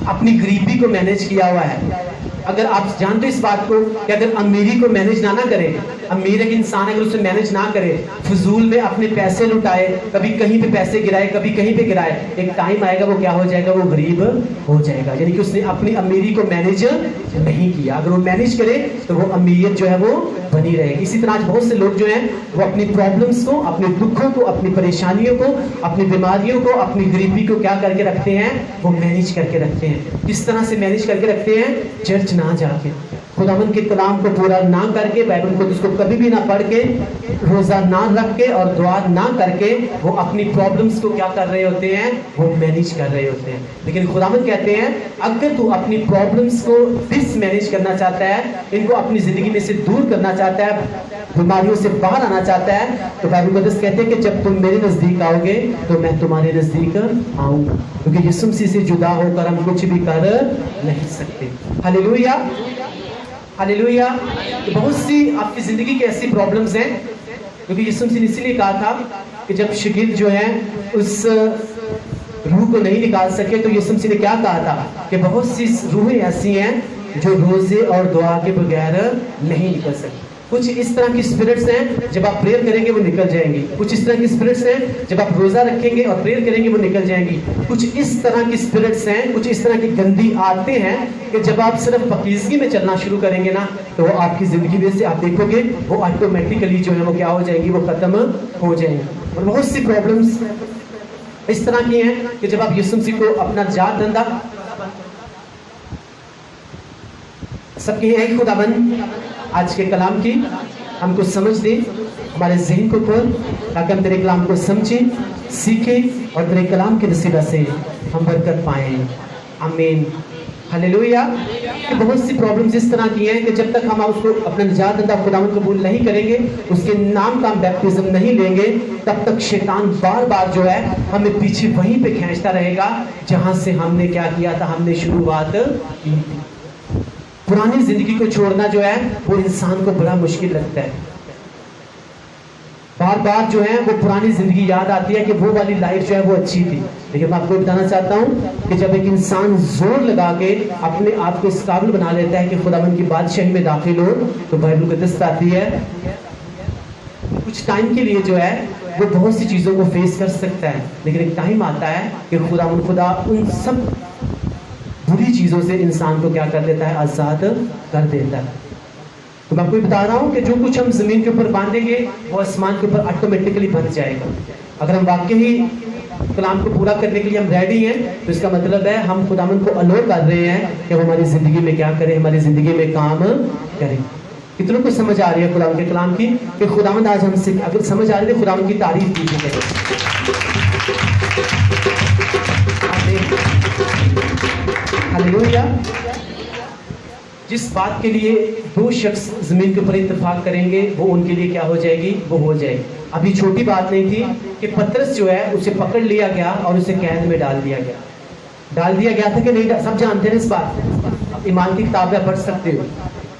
اپنی غریبی کو مینیج کیا ہوا ہے۔ اگر آپ جانتے اس بات کو کہ اگر امیری کو مینیج نہ کرے، امیر ایک انسان اگر اسے مینیج نہ کرے، فضول میں اپنے پیسے لٹائے، کبھی کہیں پہ پیسے گرائے کبھی کہیں پہ گرائے، ایک ٹائم آئے گا وہ کیا ہو جائے گا، وہ غریب ہو جائے گا، یعنی کہ اس نے اپنی امیری کو مینیج نہیں کیا۔ اگر وہ مینیج کرے تو وہ امیریت جو ہے وہ بنی رہے گی۔ اسی طرح آج بہت سے لوگ جو ہیں وہ اپنی پرابلمز کو، اپنے دکھوں کو، اپنی پریشانیوں کو، اپنی بیماریوں کو، اپنی غریبی کو کیا کر کے رکھتے ہیں، وہ مینیج کر کے رکھتے ہیں۔ کس طرح سے مینیج کر کے رکھتے ہیں، چرچ نہ جا کے، خداوند کے کلام کو پورا نہ کر کے، بائبل کو اس کو کبھی بھی نہ پڑھ کے، روزہ نہ رکھ کے اور دعا نہ کر کے، وہ اپنی پرابلمز کو کیا کر رہے ہوتے ہیں، وہ مینیج کر رہے ہوتے ہیں۔ لیکن خداوند کہتے ہیں اگر تو اپنی پرابلمز کو ڈس مینیج کرنا چاہتا ہے، ان کو اپنی زندگی میں سے دور کرنا چاہتا ہے، بیماریوں سے باہر آنا چاہتا ہے، تو بائبل مقدس کہتے ہیں کہ جب تم میرے نزدیک آؤ گے تو میں تمہارے نزدیک آؤں گا، کیونکہ یسوع مسیح سے جدا ہو کر ہم کچھ بھی کر نہیں سکتے۔ ہلیلویا، ہلیلویا۔ بہت سی آپ کی زندگی کی ایسی پرابلمز ہیں کیونکہ یسوع مسیح نے اسی لیے کہا تھا کہ جب شاگرد جو ہیں اس روح کو نہیں نکال سکے تو یسوع مسیح نے کیا کہا تھا کہ بہت سی روحیں ایسی ہیں جو روزے اور دعا کے بغیر نہیں نکل سکتی۔ کچھ اس طرح کی اسپرٹس ہیں جب آپ پریئر کریں گے وہ نکل جائیں گی، کچھ اس طرح کی اسپرٹس ہیں جب آپ روزہ رکھیں گے اور پریئر کریں گے وہ نکل جائیں گی، کچھ اس طرح کی اسپرٹس ہیں، کچھ اس طرح کی گندی عادتیں ہیں کہ جب آپ صرف پاکیزگی میں چلنا شروع کریں گے نا تو وہ آپ کی زندگی میں سے آپ دیکھو گے وہ آٹومیٹیکلی جو ہے وہ کیا ہو جائیں گی، وہ ختم ہو جائیں گی۔ اور بہت سی پرابلمس اس طرح کی ہیں کہ جب آپ یسوع مسیح کو اپنا نجات دہندہ سب کے ہیں خداوند آج کے کلام کی ہم کو سمجھ دے، ہمارے ذہن کو کھول تاکہ ہم تیرے کلام کو سمجھیں، سیکھیں اور تیرے کلام کے وسیلہ سے ہم برکت پائیں۔ آمین، ہلیلویا۔ کہ بہت سی پرابلمز اس طرح کی ہیں کہ جب تک ہم اس کو اپنا نجات دہندہ خداوند قبول نہیں کریں گے، اس کے نام کا ہم بیپٹزم نہیں لیں گے، تب تک شیطان بار بار جو ہے ہمیں پیچھے وہیں پہ کھینچتا رہے گا جہاں سے ہم نے کیا کیا تھا، ہم نے شروعات کی تھی۔ پرانی زندگی کو چھوڑنا جو ہے وہ انسان کو بڑا مشکل لگتا ہے، بار بار جو ہے وہ پرانی زندگی یاد آتی ہے کہ وہ والی لائف جو ہے وہ اچھی تھی۔ لیکن میں آپ کو بتانا چاہتا ہوں کہ جب ایک انسان زور لگا کے اپنے آپ کو اس قابل بنا لیتا ہے کہ خداوند کی بادشاہی میں داخل ہو تو بائبل مقدس آتی ہے کچھ ٹائم کے لیے جو ہے وہ بہت سی چیزوں کو فیس کر سکتا ہے، لیکن ایک ٹائم آتا ہے کہ خدا ان سب بری چیزوں سے انسان کو کیا کر دیتا ہے، آزاد کر دیتا ہے۔ تو میں آپ کو بتا رہا ہوں کہ جو کچھ ہم زمین کے اوپر باندھیں گے وہ آسمان کے اوپر آٹومیٹکلی بن جائے گا۔ اگر ہم واقعی کلام کو پورا کرنے کے لیے ہم ریڈی ہیں تو اس کا مطلب ہے ہم خداوند کو الو کر رہے ہیں کہ وہ ہماری زندگی میں کیا کرے، ہماری زندگی میں کام کرے۔ کتنوں کو سمجھ آ رہی ہے خداوند کے کلام کی کہ خداوند آج ہم سے اگر سمجھ آ رہی ہے خداوند کی تعریف کیجیے۔ ہلیلویا۔ جس بات کے لیے دو شخص زمین کے اوپر اتفاق کریں گے وہ ان کے لیے کیا ہو جائے گی، وہ ہو جائے گی۔ اب یہ چھوٹی بات نہیں تھی کہ پترس جو ہے اسے پکڑ لیا گیا اور اسے قید میں ڈال دیا گیا تھا کہ نہیں؟ سب جانتے ہیں اس بات کو، ایمان کی کتاب میں پڑھ سکتے ہو۔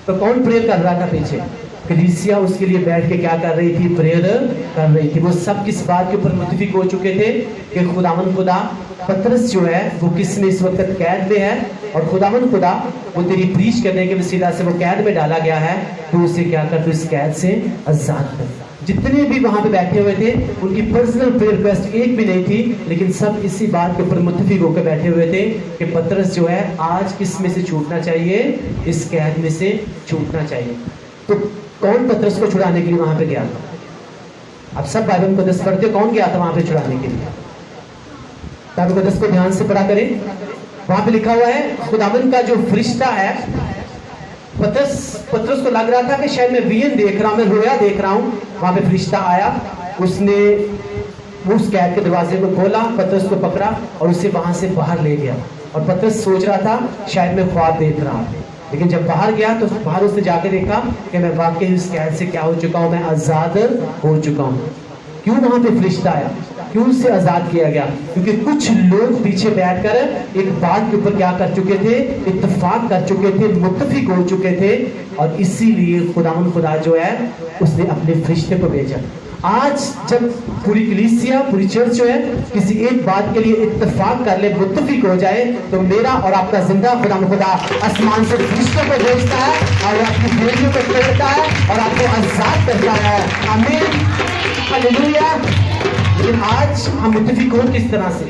تو کون پریئر کر رہا تھا پیچھے؟ کلیسیا اس کے لیے بیٹھ کے کیا کر رہی تھی؟ پریئر کر رہی تھی۔ وہ سب کس بات کے اوپر متفق ہو چکے تھے کہ خداوند خدا پترس جو ہے وہ کس میں اس وقت قید میں ہے، اور خداوند خدا وہ تیری پریچ کرنے کے وسیلہ سے وہ قید میں ڈالا گیا ہے، تو اسے کیا کر، تو اس قید سے آزاد کر۔ جتنے بھی وہاں پہ بیٹھے ہوئے تھے ان کی پرسنل پریئر ریکویسٹ ایک بھی نہیں تھی، لیکن سب اسی بات کے اوپر متفق ہو کے بیٹھے ہوئے تھے کہ پترس جو ہے آج کس میں سے چھوٹنا چاہیے؟ اس قید میں سے چھوٹنا چاہیے۔ تو کون پترس کو چھڑانے کے لیے وہاں پہ گیا تھا؟ اب سب بائبل مقدس پڑھتے، کون گیا تھا وہاں پہ چھڑانے کے لیے؟ بائبل مقدس کو دھیان سے پڑھا کریں، وہاں پہ لکھا ہوا ہے خداوند کا جو فرشتہ ہے، پترس کو لگ رہا تھا کہ شاید میں ویژن دیکھ رہا ہوں، میں رویا دیکھ رہا ہوں۔ وہاں پہ فرشتہ آیا، اس نے اس قید کے دروازے کو کھولا، پترس کو پکڑا اور اسے وہاں سے باہر لے گیا۔ اور پترس سوچ رہا تھا شاید میں خواب دیکھ رہا ہوں، لیکن جب باہر گیا تو باہر اس نے جا کے دیکھا کہ میں واقعی اس قید سے کیا ہو چکا ہوں، میں آزاد ہو چکا ہوں۔ کیوں وہاں پہ فرشتہ آیا؟ کیوں اسے آزاد کیا گیا؟ کیونکہ کچھ لوگ پیچھے بیٹھ کر ایک بات کے اوپر کیا کر چکے تھے؟ اتفاق کر چکے تھے، متفق ہو چکے تھے، اور اسی لیے خداوند خدا جو ہے اس نے اپنے فرشتے کو بھیجا۔ آج جب پوری کلیسیا، پوری چرچ جو ہے کسی ایک بات کے لیے اتفاق کر لے، متفق ہو جائے، تو میرا اور آپ کا زندہ خدا آسمان سے فرشتوں کو بھیجتا ہے اور آپ کی بیٹیوں کو پھیرتا ہے اور آپ کو آزاد کرتا ہے۔ آمین، ہلیلویا۔ لیکن آج ہم متفق ہو کس طرح سے؟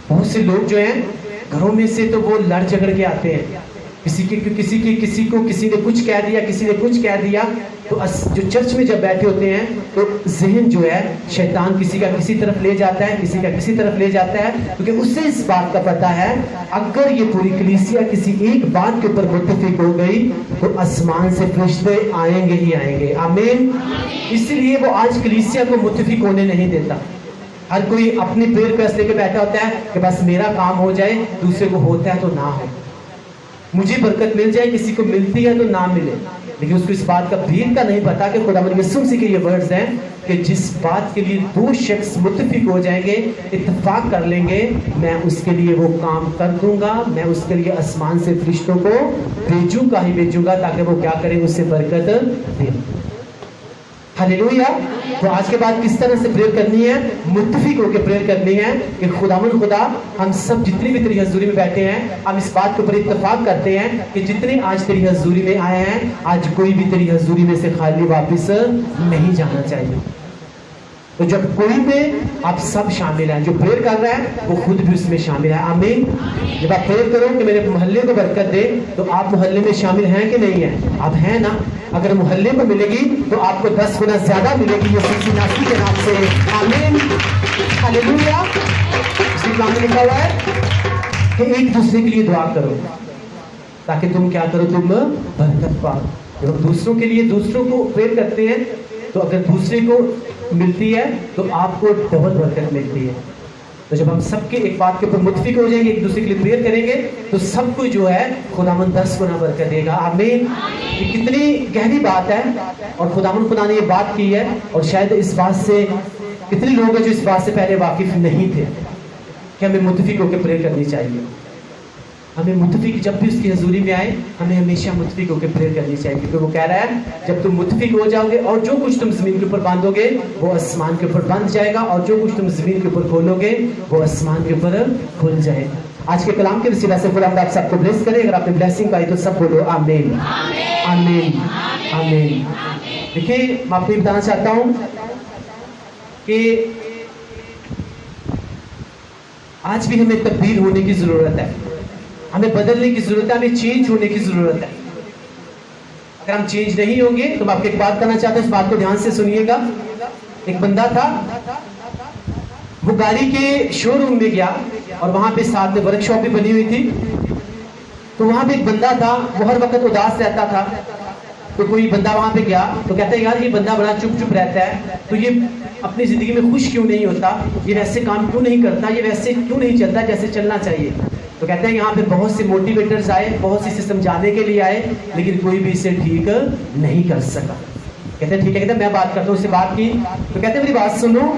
بہت سے لوگ جو ہیں گھروں میں سے تو وہ لڑ جھگڑ کے آتے ہیں، کسی کو کسی نے کچھ کہہ دیا، کسی نے کچھ کہہ دیا، تو جو چرچ میں جب بیٹھے ہوتے ہیں تو ذہن جو ہے شیطان کسی کا کسی طرف لے جاتا ہے، کسی کا کسی طرف لے جاتا ہے، کیونکہ اسے اس بات کا پتہ ہے اگر یہ پوری کلیسیا کسی ایک بات کے اوپر متفق ہو گئی تو آسمان سے فرشتے آئیں گے ہی آئیں گے۔ آمین۔ اس لیے وہ آج کلیسیا کو متفق ہونے نہیں دیتا۔ ہر کوئی اپنی پریئر ریکویسٹ لے کے بیٹھا ہوتا ہے کہ بس میرا کام ہو جائے، دوسرے کو ہوتا ہے تو نہ ہو، مجھے برکت مل جائے، کسی کو ملتی ہے تو نہ ملے۔ لیکن اس کو اس بات کا بھید کا نہیں پتا کہ خداوند یسوع مسیح کے یہ ورڈز ہیں کہ جس بات کے لیے دو شخص متفق ہو جائیں گے، اتفاق کر لیں گے، میں اس کے لیے وہ کام کر دوں گا، میں اس کے لیے آسمان سے فرشتوں کو بھیجوں گا تاکہ وہ کیا کریں، اس سے برکت دیں۔ ہلیلویا۔ تو آج کے بعد کس طرح سے پریئر کرنی ہے؟ متفق ہو کے پریئر کرنی ہے کہ خداوند خدا ہم سب جتنے بھی تیری حضوری میں بیٹھے ہیں، ہم اس بات کے اوپر اتفاق کرتے ہیں کہ جتنے آج تیری حضوری میں آئے ہیں، آج کوئی بھی تیری حضوری میں سے خالی واپس نہیں جانا چاہیے۔ تو جب کوئی میں آپ سب شامل ہیں، جو پریئر کر رہا ہے وہ خود بھی اس میں شامل ہے۔ آمین۔ جب آپ پریئر کرو کہ میرے محلے کو برکت دے، تو آپ محلے میں شامل ہیں کہ نہیں ہیں؟ آپ ہیں نا؟ اگر محلے کو ملے گی تو آپ کو 10 گنا زیادہ ملے گی یسوع مسیح کے نام سے۔ آمین، ہلیلویا۔ اسی کلام میں لکھا ہوا ہے کہ ایک دوسرے کے لیے دعا کرو تاکہ تم کیا کرو، تم برکت پاؤ۔ جب دوسروں کے لیے دوسروں کو پریئر کرتے ہیں تو اگر دوسرے کو ملتی ہے تو آپ کو ڈبل برکت ملتی ہے۔ تو جب ہم سب کے ایک بات کے اوپر متفق ہو جائیں گے، ایک دوسرے کے لیے پریئر کریں گے، تو سب کو جو ہے خداوند 10 گنا برکت دے گا۔ آمین۔ یہ کتنی گہری بات ہے، اور خداوند خدا نے یہ بات کی ہے، اور شاید اس بات سے کتنے لوگ ہیں جو اس بات سے پہلے واقف نہیں تھے کہ ہمیں متفق ہو کے پریئر کرنی چاہیے۔ ہمیں متفق جب بھی اس کی حضوری میں آئے، ہمیں ہمیشہ متفق ہو کے پریئر کرنی چاہیے، کیونکہ وہ کہہ رہا ہے جب تم متفق ہو جاؤ گے اور جو کچھ تم زمین کے اوپر باندھو گے وہ آسمان کے اوپر بندھ جائے گا، اور جو کچھ تم زمین کے اوپر کھولو گے وہ آسمان کے اوپر کھل جائے گا۔ آج کے کلام کے وسیلہ سے خدا آپ سب کو بلیس کرے۔ اگر آپ نے بلیسنگ پائی تو سب بولو آمین، آمین، آمین۔ دیکھیے میں آپ کو یہ بتانا چاہتا ہوں کہ آج بھی ہمیں تبدیل ہونے کی ضرورت ہے، ہمیں بدلنے کی ضرورت ہے، ہمیں چینج ہونے کی ضرورت ہے۔ اگر ہم چینج نہیں ہوں گے تو میں آپ کو ایک بات کرنا چاہتا ہوں، اس بات کو دھیان سے سنیے گا۔ ایک بندہ تھا، وہ گاڑی کے شو روم میں گیا اور وہاں پہ ساتھ میں ورک شاپ بھی بنی ہوئی تھی، تو وہاں پہ ایک بندہ تھا، وہ ہر وقت اداس رہتا تھا۔ تو کوئی بندہ وہاں پہ گیا تو کہتا ہے یار یہ بندہ بڑا چپ چپ رہتا ہے، تو یہ اپنی زندگی میں خوش کیوں نہیں ہوتا، یہ ویسے کام کیوں نہیں کرتا، یہ ویسے کیوں نہیں چلتا جیسے چلنا چاہیے۔ تو کہتے ہیں یہاں پہ بہت سے موٹیویٹرز آئے، بہت سی اسے سمجھانے کے لیے آئے، لیکن کوئی بھی اسے ٹھیک نہیں کر سکا۔ کہتے ہیں ٹھیک ہے, کہتے ہیں میں بات کرتا ہوں. اس سے بات کی تو کہتے ہیں میری بات سنو,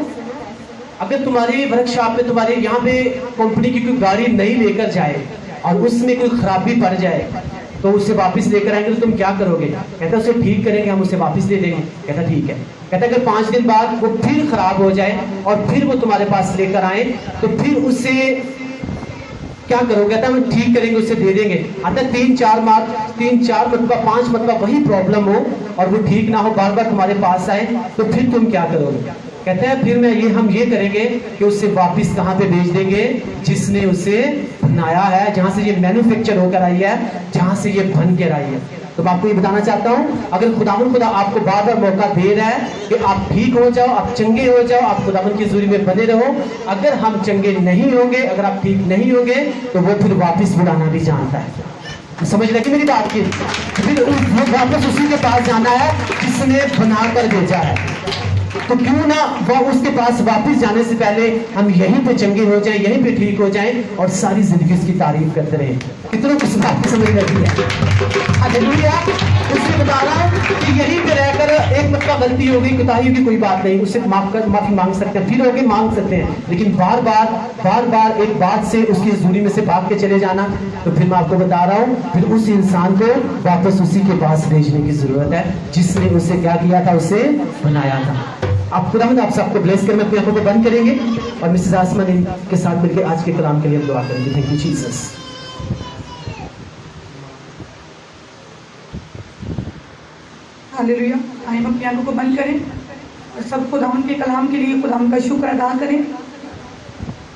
اگر تمہاری ورک شاپ پہ تمہارے یہاں پہ کمپنی کی کوئی گاڑی نہیں لے کر جائے اور اس میں کوئی خرابی پڑ جائے تو اسے واپس لے کر آئیں گے تو تم کیا کرو گے؟ کہتا ہے اسے ٹھیک کریں گے, ہم اسے واپس لے دیں گے. کہتا ہے ٹھیک ہے. کہتا ہے اگر 5 دن بعد وہ پھر خراب ہو جائے اور پھر وہ تمہارے پاس لے کر آئیں تو پھر اسے کیا کرو گے؟ کہتا ہے ہم ٹھیک کریں گے, اسے دے دیں گے. آتا ہے 3-4 مرتبہ 5 مرتبہ وہی پرابلم ہو اور وہ ٹھیک نہ ہو, بار بار تمہارے پاس آئے تو پھر تم کیا کرو گے؟ کہتا ہے پھر ہم یہ کریں گے کہ اسے واپس کہاں پہ بھیج دیں گے؟ جس نے اسے بنایا ہے, جہاں سے یہ مینوفیکچر ہو کر آئی ہے, جہاں سے یہ بن کر آئی ہے. تو میں آپ کو یہ بتانا چاہتا ہوں, اگر خدا آپ کو بار بار موقع دے رہا ہے کہ آپ ٹھیک ہو جاؤ, آپ چنگے ہو جاؤ, آپ خداوند کی حضوری میں بنے رہو, اگر ہم چنگے نہیں ہوں گے, اگر آپ ٹھیک نہیں ہوں گے تو وہ پھر واپس بلانا بھی جانتا ہے. سمجھ لگی میری بات کی؟ پھر واپس اسی کے پاس جانا ہے جس نے بنا کر بھیجا ہے. تو کیوں نہ وہ اس کے پاس واپس جانے سے پہلے ہم یہیں پہ چنگے ہو جائیں, یہیں پہ ٹھیک ہو جائیں اور ساری زندگی اس کی تعریف کرتے رہیں. کتنوں کس بات کی سمجھ لگی ہے؟ ہاللیلویا. اس سے بتا رہا ہوں کہ یہیں پہ رہ کر ایک مرتبہ غلطی ہو گئی, کوتاہی کی کوئی بات نہیں, اس سے معافی مانگ سکتے ہیں, پھر ہوگی مانگ سکتے ہیں, لیکن بار بار ایک بات سے اس کی حضوری میں سے بھاگ کے چلے جانا, تو پھر میں آپ کو بتا رہا ہوں پھر اس انسان کو واپس اسی کے پاس بھیجنے کی ضرورت ہے جس نے اسے کیا کیا تھا, اسے بنایا تھا. آپ خداوند آپ سب کو بلیس کر میں اپنی آنکھوں کو بند کریں گے اور مسز آسما کے ساتھ مل کے آج کے کلام کے لیے ہم دعا کریں گے. Thank you Jesus. ہاللیلویا. آئیں اپنی آنکھوں کو بند کریں اور سب خداوند کے کلام کے لیے خداوند کا شکر ادا کریں.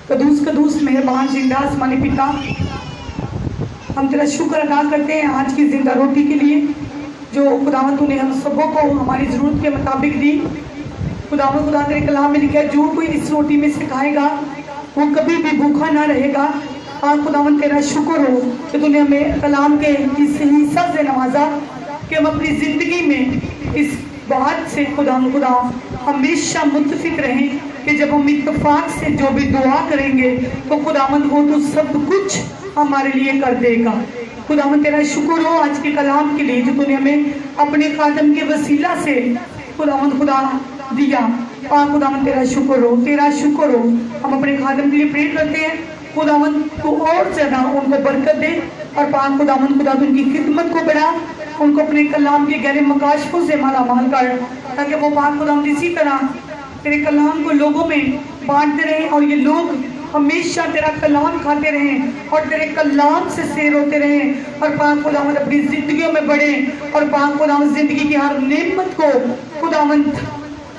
قدوس مہربان زندہ آسمانی پتا, ہم تیرا شکر ادا کرتے ہیں آج کی زندہ روٹی کے لیے جو خداوند تو نے ہم سبوں کو ہماری ضرورت کے مطابق دی. خداوند خدا تیرے کلام میں لکھا ہے جو کوئی اس روٹی میں سے کھائے گا وہ کبھی بھی بھوکا نہ رہے گا. خداوند تیرا شکر ہو کہ تو نے ہمیں کلام کے اس حصہ سے نوازا کہ ہم اپنی زندگی میں اس بات سے خدا ہمیشہ متفق رہیں کہ جب ہم اتفاق سے جو بھی دعا کریں گے تو خداوند وہ تو سب کچھ ہمارے لیے کر دے گا. خداوند تیرا شکر ہو آج کے کلام کے لیے جو تو نے ہمیں اپنے خادم کے وسیلہ سے خداوند خدا دیا. خداوند تیرا شکر ہو, تیرا شکر ہو. ہم اپنے خادم کے لیے پرے کرتے ہیں خداوند کو اور زیادہ ان کو برکت دے اور خداوند خدا ان کی خدمت کو بڑھا, ان کو اپنے کلام کے گہرے مکاشفوں سے مالا مال کر تاکہ وہ خداوند اسی طرح تیرے کلام کو لوگوں میں بانٹتے رہیں اور یہ لوگ ہمیشہ تیرا کلام کھاتے رہیں اور تیرے کلام سے سیر ہوتے رہیں اور خداوند اپنی زندگیوں میں بڑھیں اور خداوند زندگی کی ہر نعمت کو خداوند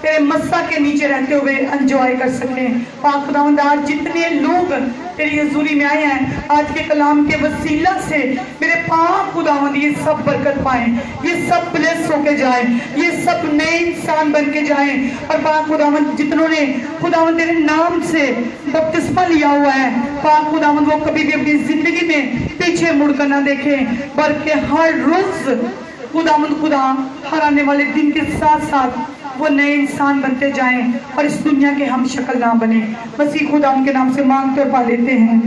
تیرے مسا کے نیچے رہتے ہوئے انجوائے کر سکیں. خداوند آج جتنے لوگ تیری حضوری میں آئے ہیں آج کے کلام کے وسیلہ سے میرے خداوند یہ سب برکت پائیں, یہ سب بلیس ہو کے جائیں, یہ سب نئے انسان بن کے جائیں. اور خداوند جتنوں نے خداوند تیرے نام سے بپتسمہ لیا ہوا ہے خداوند وہ کبھی بھی اپنی زندگی میں پیچھے مڑ کر نہ دیکھیں بلکہ ہر روز خداوند خدا ہر آنے والے دن کے ساتھ ساتھ وہ نئے انسان بنتے جائیں اور اس دنیا کے ہم شکل نہ بنے. مسیح خدا ان کے نام سے مانگتے اور پا لیتے ہیں,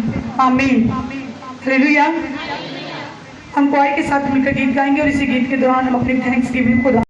آمین. ہلیلویا. ہم کوائر کے ساتھ مل کر گیت گائیں گے اور اسی گیت کے دوران ہم اپنی تھینکس گیونگ خدا